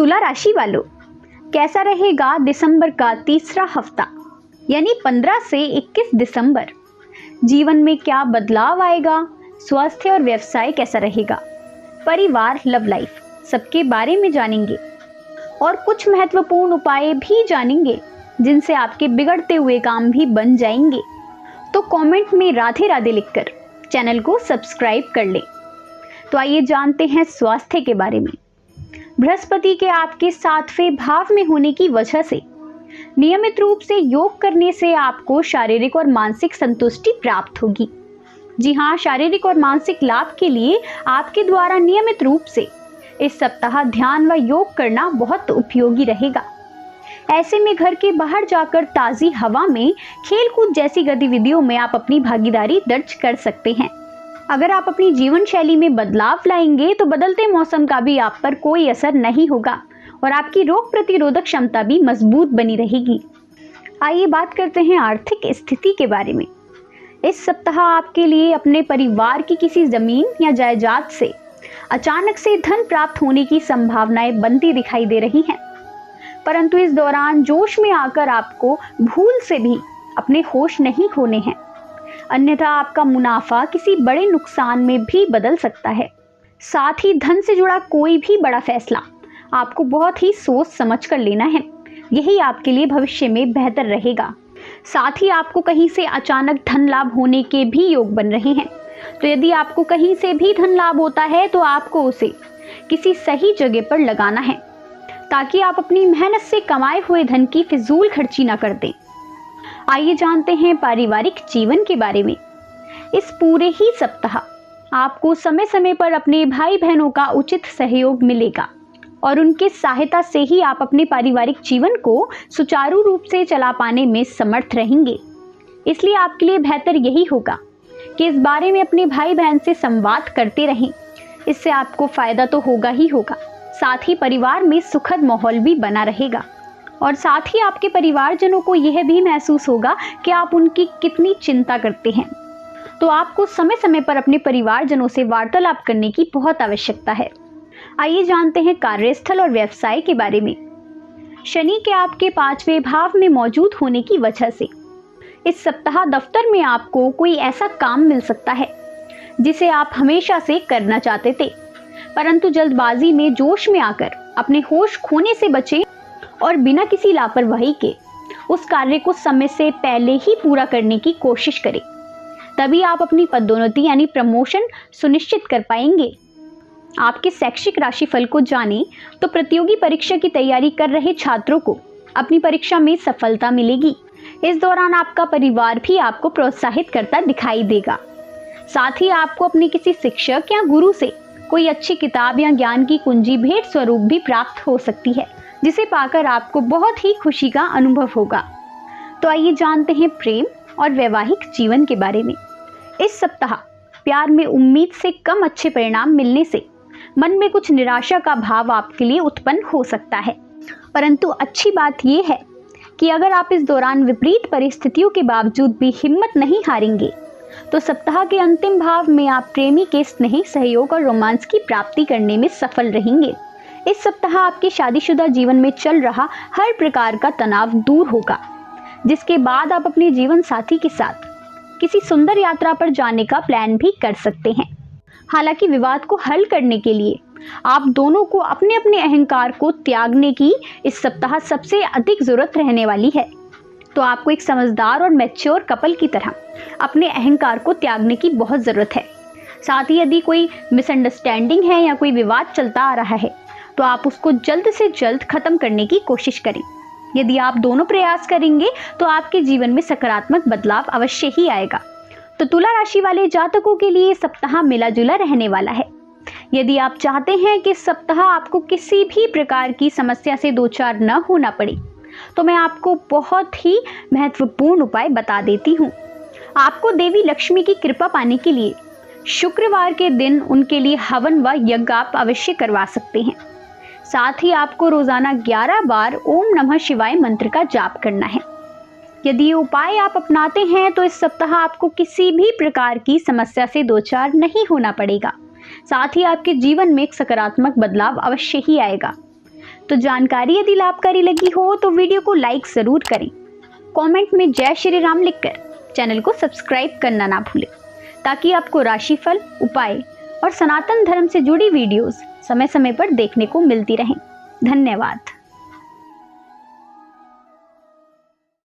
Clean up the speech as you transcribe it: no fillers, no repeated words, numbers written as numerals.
तुला राशि वालों, कैसा रहेगा दिसंबर का तीसरा हफ्ता यानी 15 से 21 दिसंबर। जीवन में क्या बदलाव आएगा, स्वास्थ्य और व्यवसाय कैसा रहेगा, परिवार, लव लाइफ, सबके बारे में जानेंगे और कुछ महत्वपूर्ण उपाय भी जानेंगे जिनसे आपके बिगड़ते हुए काम भी बन जाएंगे। तो कमेंट में राधे राधे लिखकर चैनल को सब्सक्राइब कर लें। तो आइए जानते हैं स्वास्थ्य के बारे में। बृहस्पति के आपके 7वें भाव में होने की वजह से नियमित रूप से योग करने से आपको शारीरिक और मानसिक संतुष्टि प्राप्त होगी। जी हाँ, शारीरिक और मानसिक लाभ के लिए आपके द्वारा नियमित रूप से इस सप्ताह ध्यान व योग करना बहुत उपयोगी रहेगा। ऐसे में घर के बाहर जाकर ताज़ी हवा में खेलकूद जैसी गतिविधियों में आप अपनी भागीदारी दर्ज कर सकते हैं। अगर आप अपनी जीवन शैली में बदलाव लाएंगे तो बदलते मौसम का भी आप पर कोई असर नहीं होगा और आपकी रोग प्रतिरोधक क्षमता भी मजबूत बनी रहेगी। आइए बात करते हैं आर्थिक स्थिति के बारे में। इस सप्ताह आपके लिए अपने परिवार की किसी जमीन या जायदाद से अचानक से धन प्राप्त होने की संभावनाएं बनती दिखाई दे रही हैं, परंतु इस दौरान जोश में आकर आपको भूल से भी अपने होश नहीं खोने हैं, अन्यथा आपका मुनाफा किसी बड़े नुकसान में भी बदल सकता है। साथ ही धन से जुड़ा कोई भी बड़ा फैसला आपको बहुत ही सोच समझ कर लेना है, यही आपके लिए भविष्य में बेहतर रहेगा। साथ ही आपको कहीं से अचानक धन लाभ होने के भी योग बन रहे हैं, तो यदि आपको कहीं से भी धन लाभ होता है तो आपको उसे किसी सही जगह पर लगाना है ताकि आप अपनी मेहनत से कमाए हुए धन की फिजूल खर्ची ना कर दें। आइए जानते हैं पारिवारिक जीवन के बारे में। इस पूरे ही सप्ताह आपको समय समय पर अपने भाई बहनों का उचित सहयोग मिलेगा और उनके सहायता से ही आप अपने पारिवारिक जीवन को सुचारू रूप से चला पाने में समर्थ रहेंगे। इसलिए आपके लिए बेहतर यही होगा कि इस बारे में अपने भाई बहन से संवाद करते रहें। इससे आपको फायदा तो होगा ही होगा, साथ ही परिवार में सुखद माहौल भी बना रहेगा और साथ ही आपके परिवारजनों को यह भी महसूस होगा कि आप उनकी कितनी चिंता करते हैं। तो आपको समय समय पर अपने परिवारजनों से वार्तालाप करने की बहुत आवश्यकता है। आइए जानते हैं कार्यस्थल और व्यवसाय के बारे में। शनि के आपके 5वें भाव में मौजूद होने की वजह से इस सप्ताह दफ्तर में आपको कोई ऐसा काम मिल सकता है जिसे आप हमेशा से करना चाहते थे, परंतु जल्दबाजी में जोश में आकर अपने होश खोने से बचें और बिना किसी लापरवाही के उस कार्य को समय से पहले ही पूरा करने की कोशिश करें। तभी आप अपनी पदोन्नति यानी प्रमोशन सुनिश्चित कर पाएंगे। आपके शैक्षिक राशिफल को जानें तो प्रतियोगी परीक्षा की तैयारी कर रहे छात्रों को अपनी परीक्षा में सफलता मिलेगी। इस दौरान आपका परिवार भी आपको प्रोत्साहित करता दिखाई देगा। साथ ही आपको अपने किसी शिक्षक या गुरु से कोई अच्छी किताब या ज्ञान की कुंजी भेंट स्वरूप भी प्राप्त हो सकती है, जिसे पाकर आपको बहुत ही खुशी का अनुभव होगा। तो आइए जानते हैं प्रेम और वैवाहिक जीवन के बारे में। इस सप्ताह प्यार में उम्मीद से कम अच्छे परिणाम मिलने से मन में कुछ निराशा का भाव आपके लिए उत्पन्न हो सकता है, परंतु अच्छी बात यह है कि अगर आप इस दौरान विपरीत परिस्थितियों के बावजूद भी हिम्मत नहीं हारेंगे तो सप्ताह के अंतिम भाव में आप प्रेमी के स्नेह, सहयोग और रोमांस की प्राप्ति करने में सफल रहेंगे। इस सप्ताह आपके शादीशुदा जीवन में चल रहा हर प्रकार का तनाव दूर होगा, जिसके बाद आप अपने जीवन साथी के साथ किसी सुंदर यात्रा पर जाने का प्लान भी कर सकते हैं। हालांकि विवाद को हल करने के लिए आप दोनों को अपने अपने अहंकार को त्यागने की इस सप्ताह सबसे अधिक जरूरत रहने वाली है। तो आपको एक समझदार और मैच्योर कपल की तरह अपने अहंकार को त्यागने की बहुत ज़रूरत है। साथ ही यदि कोई मिसअंडरस्टैंडिंग है या कोई विवाद चलता आ रहा है तो आप उसको जल्द से जल्द ख़त्म करने की कोशिश करें। यदि आप दोनों प्रयास करेंगे तो आपके जीवन में सकारात्मक बदलाव अवश्य ही आएगा। तो तुला राशि वाले जातकों के लिए सप्ताह मिला जुला रहने वाला है। यदि आप चाहते हैं कि इस सप्ताह आपको किसी भी प्रकार की समस्या से दो चार न होना पड़े तो मैं आपको बहुत ही महत्वपूर्ण उपाय बता देती हूँ। आपको देवी लक्ष्मी की कृपा पाने के लिए शुक्रवार के दिन उनके लिए हवन व यज्ञ आप अवश्य करवा सकते हैं। साथ ही आपको रोजाना 11 बार ओम नमः शिवाय मंत्र का जाप करना है। यदि ये उपाय आप अपनाते हैं तो इस सप्ताह आपको किसी भी प्रकार की समस्या से दो चार नहीं होना पड़ेगा। साथ ही आपके जीवन में एक सकारात्मक बदलाव अवश्य ही आएगा। तो जानकारी यदि लाभकारी लगी हो तो वीडियो को लाइक ज़रूर करें। कमेंट में जय श्री राम लिखकर चैनल को सब्सक्राइब करना ना भूलें, ताकि आपको राशिफल, उपाय और सनातन धर्म से जुड़ी वीडियोस समय समय पर देखने को मिलती रहें। धन्यवाद।